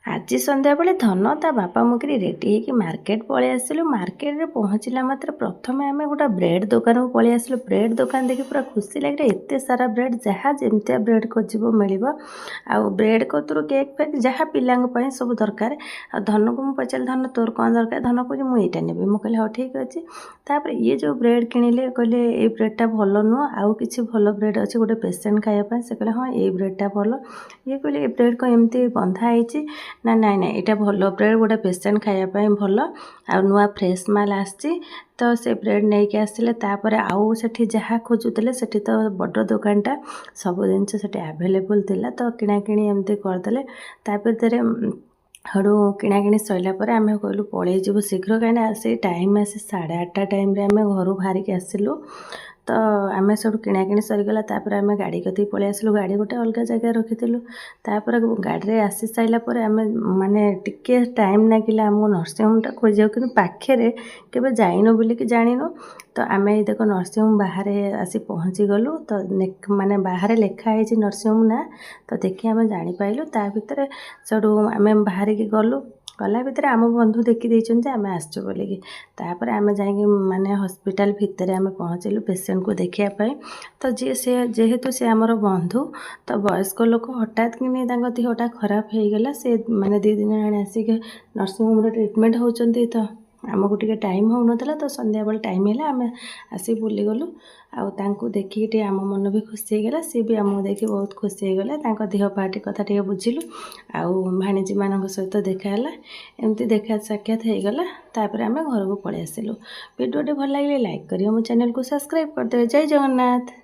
आज संध्या बेले धन ता बापा मुकरी रेडी होगी मार्केट पलि आसलु। मार्केट रे पहुँचला मात्र प्रथम आम गोटे ब्रेड दुकान को पलि आसलु। ब्रेड दुकान देखि पूरा खुशी लगे, एत सारा ब्रेड जहाँ जमती ब्रेड खोज मिल आउ ब्रेड कतुर केक फेक जहाँ पिला सब दरकार। धन को मुझे पचार धन तोर कौन दरकार, धन कह मुझे नेबी। मुझे कहले हाँ ठीक अच्छे। तापर ये जो ब्रेड किणिले कहले ये ब्रेडटा भल नुह, आउ कि भल ब्रेड अच्छे गोटे पेसेंट खायापी। से कहले हाँ ये ब्रेडटा भल। ये कहले ये ब्रेड को एमती बंधा होती ना, नाई नाई ये भल ब्रेड, गोटे पेसेंट खायापी भल आ नुआ फ्रेश माल आसी। तो से ब्रेड नहीं कि आसिले तापर आउ सेठी जहाँ खोजुले सेठी तो बड़ दुकानटा सब जिनस सेठी आवेलेबल थिला। तो किणाकिणी एमती करदेले। तापर हड़ू किणाकिणी सरला आम कहलु पलि जीव शीघ्र कहीं से टाइम आसी 8:30 टाइम आम घर बाहर के आसिलु। तो आम सब किणाकिणी सरीगला। तापर आम गाड़ी कति पलि आसलु। गाड़ी गोटे अलग जगह रखीलु। तापर गाड़ी रे आसी सारापर आम माने टिके टाइम लगिला आमको नर्सिंग होमटा खोजा कि पाखे केबे जाइनु बोलिकी जानिनु। तो आम देख नर्सिंग होम बाहर आसी पहुँची गलु। तो माने बाहर लिखाई नर्सिंग होम ना, तो देखी आम जापाइलु। ता भितर सेठू आम बाहर की गलु। गला भितर आम बंधु देखी आम आसचु बोलिकी। तापर आम जाइए माने हॉस्पिटल भितर आम पहुँचलु पेसेंट को देखापी। तो जी से जेहेतु से आमर बंधु, तो वयस्क लोक हठात कि देहटा खराब हो गला। से माने 2 दिन आने आसिक नर्सिंग होम ट्रिटमेंट होचंती। तो आमको टे टाइम हो नाला। तो संध्या बेले टाइम है आम आसी बुलीगलु। आउ देखिए आम मन भी खुशी होगला। सी भी आमको देखिए बहुत खुशी होगला। देह पाटी कथा टे बुझिलु। आउ भाणीजी मान सहित देखाला, एमती देखा साक्षात होगला। तापर आम घर को पलि आसिलु। वीडियो भल लगे लाइक करिए, मो चैनल को सब्सक्राइब करदे। जय जगन्नाथ।